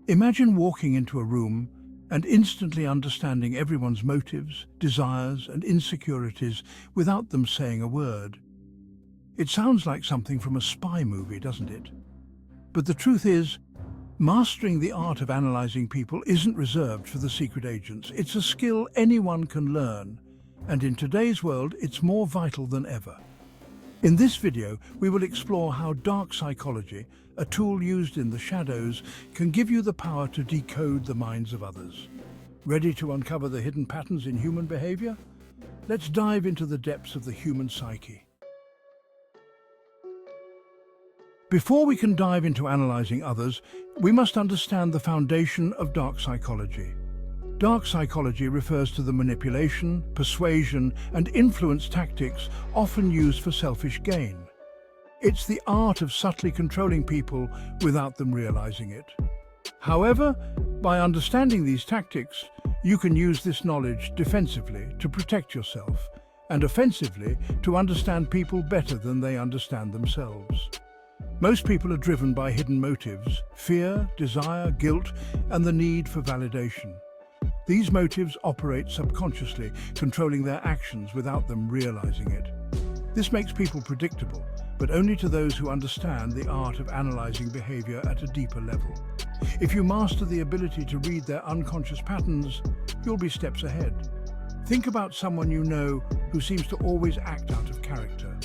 Imagine walking into a room and instantly understanding everyone's motives, desires, and insecurities without them saying a word. It sounds like something from a spy movie, doesn't it? But the truth is, mastering the art of analyzing people isn't reserved for the secret agents. It's a skill anyone can learn, and in today's world, it's more vital than ever. In this video, we will explore how dark psychology, a tool used in the shadows, can give you the power to decode the minds of others. Ready to uncover the hidden patterns in human behavior? Let's dive into the depths of the human psyche. Before we can dive into analyzing others, we must understand the foundation of dark psychology. Dark psychology refers to the manipulation, persuasion, and influence tactics often used for selfish gain. It's the art of subtly controlling people without them realizing it. However, by understanding these tactics, you can use this knowledge defensively to protect yourself, and offensively to understand people better than they understand themselves. Most people are driven by hidden motives: fear, desire, guilt, and the need for validation. These motives operate subconsciously, controlling their actions without them realizing it. This makes people predictable, but only to those who understand the art of analyzing behavior at a deeper level. If you master the ability to read their unconscious patterns, you'll be steps ahead. Think about someone you know who seems to always act out of character.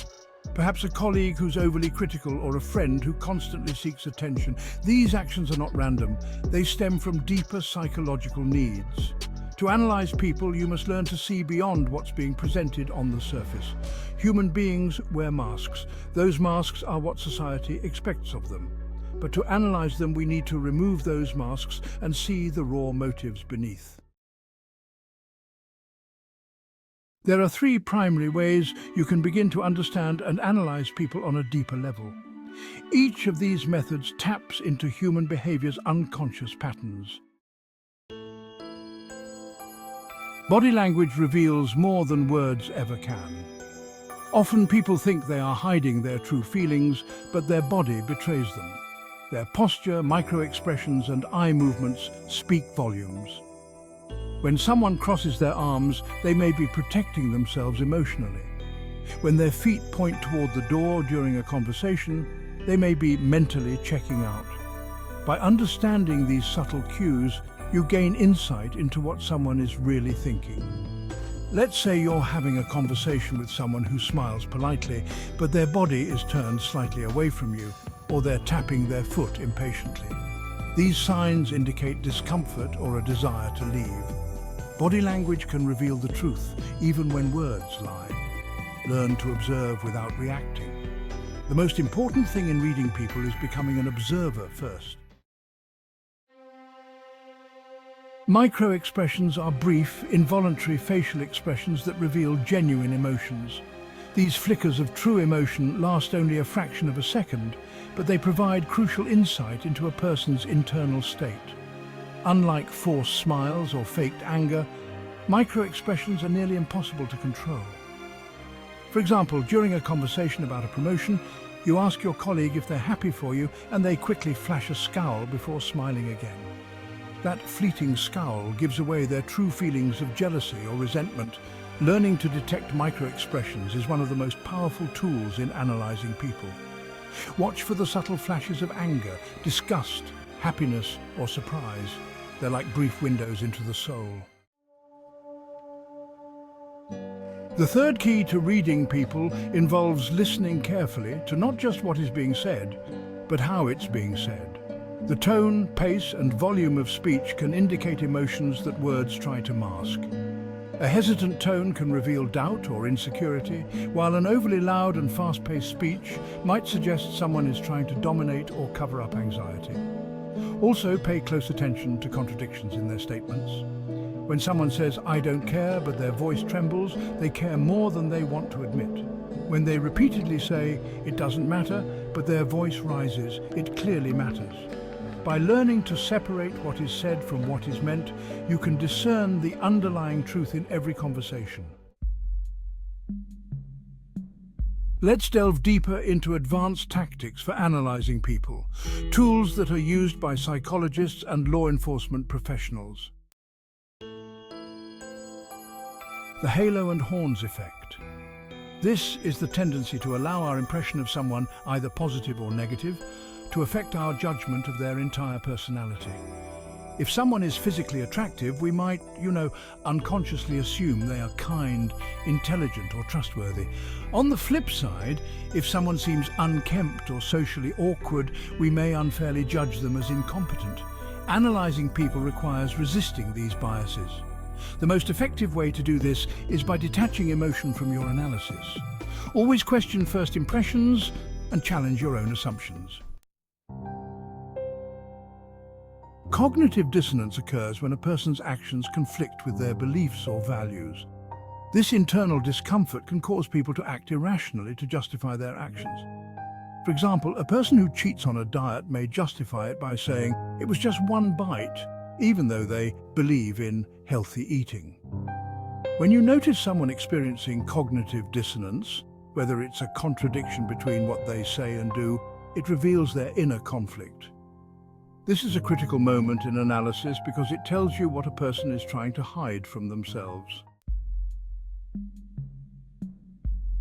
Perhaps a colleague who's overly critical or a friend who constantly seeks attention. These actions are not random. They stem from deeper psychological needs. To analyze people, you must learn to see beyond what's being presented on the surface. Human beings wear masks. Those masks are what society expects of them. But to analyze them, we need to remove those masks and see the raw motives beneath. There are three primary ways you can begin to understand and analyze people on a deeper level. Each of these methods taps into human behavior's unconscious patterns. Body language reveals more than words ever can. Often people think they are hiding their true feelings, but their body betrays them. Their posture, micro-expressions, and eye movements speak volumes. When someone crosses their arms, they may be protecting themselves emotionally. When their feet point toward the door during a conversation, they may be mentally checking out. By understanding these subtle cues, you gain insight into what someone is really thinking. Let's say you're having a conversation with someone who smiles politely, but their body is turned slightly away from you, or they're tapping their foot impatiently. These signs indicate discomfort or a desire to leave. Body language can reveal the truth, even when words lie. Learn to observe without reacting. The most important thing in reading people is becoming an observer first. Micro-expressions are brief, involuntary facial expressions that reveal genuine emotions. These flickers of true emotion last only a fraction of a second, but they provide crucial insight into a person's internal state. Unlike forced smiles or faked anger, micro-expressions are nearly impossible to control. For example, during a conversation about a promotion, you ask your colleague if they're happy for you, and they quickly flash a scowl before smiling again. That fleeting scowl gives away their true feelings of jealousy or resentment. Learning to detect micro-expressions is one of the most powerful tools in analyzing people. Watch for the subtle flashes of anger, disgust, happiness, or surprise. They're like brief windows into the soul. The third key to reading people involves listening carefully to not just what is being said, but how it's being said. The tone, pace, and volume of speech can indicate emotions that words try to mask. A hesitant tone can reveal doubt or insecurity, while an overly loud and fast-paced speech might suggest someone is trying to dominate or cover up anxiety. Also, pay close attention to contradictions in their statements. When someone says, "I don't care," but their voice trembles, they care more than they want to admit. When they repeatedly say, "It doesn't matter," but their voice rises, it clearly matters. By learning to separate what is said from what is meant, you can discern the underlying truth in every conversation. Let's delve deeper into advanced tactics for analyzing people, tools that are used by psychologists and law enforcement professionals. The halo and horns effect. This is the tendency to allow our impression of someone, either positive or negative, to affect our judgment of their entire personality. If someone is physically attractive, we might, unconsciously assume they are kind, intelligent, or trustworthy. On the flip side, if someone seems unkempt or socially awkward, we may unfairly judge them as incompetent. Analyzing people requires resisting these biases. The most effective way to do this is by detaching emotion from your analysis. Always question first impressions and challenge your own assumptions. Cognitive dissonance occurs when a person's actions conflict with their beliefs or values. This internal discomfort can cause people to act irrationally to justify their actions. For example, a person who cheats on a diet may justify it by saying it was just one bite, even though they believe in healthy eating. When you notice someone experiencing cognitive dissonance, whether it's a contradiction between what they say and do, it reveals their inner conflict. This is a critical moment in analysis because it tells you what a person is trying to hide from themselves.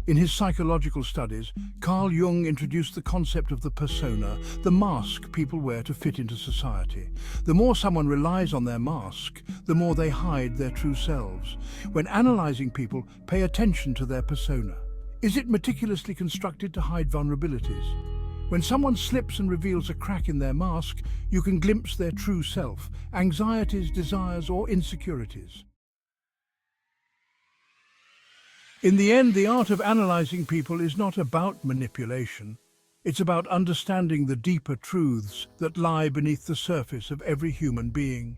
In his psychological studies, Carl Jung introduced the concept of the persona, the mask people wear to fit into society. The more someone relies on their mask, the more they hide their true selves. When analyzing people, pay attention to their persona. Is it meticulously constructed to hide vulnerabilities? When someone slips and reveals a crack in their mask, you can glimpse their true self, anxieties, desires, or insecurities. In the end, the art of analyzing people is not about manipulation. It's about understanding the deeper truths that lie beneath the surface of every human being.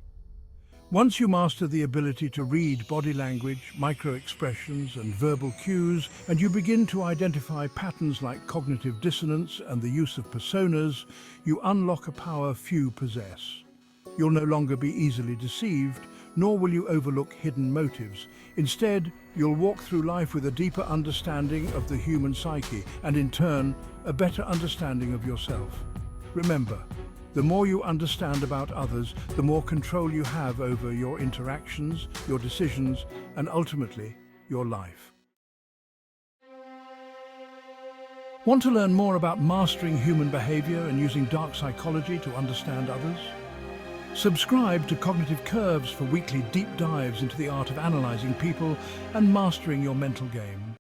Once you master the ability to read body language, micro-expressions, and verbal cues, and you begin to identify patterns like cognitive dissonance and the use of personas, you unlock a power few possess. You'll no longer be easily deceived, nor will you overlook hidden motives. Instead, you'll walk through life with a deeper understanding of the human psyche, and in turn, a better understanding of yourself. Remember, the more you understand about others, the more control you have over your interactions, your decisions, and ultimately, your life. Want to learn more about mastering human behavior and using dark psychology to understand others? Subscribe to Cognitive Curves for weekly deep dives into the art of analyzing people and mastering your mental game.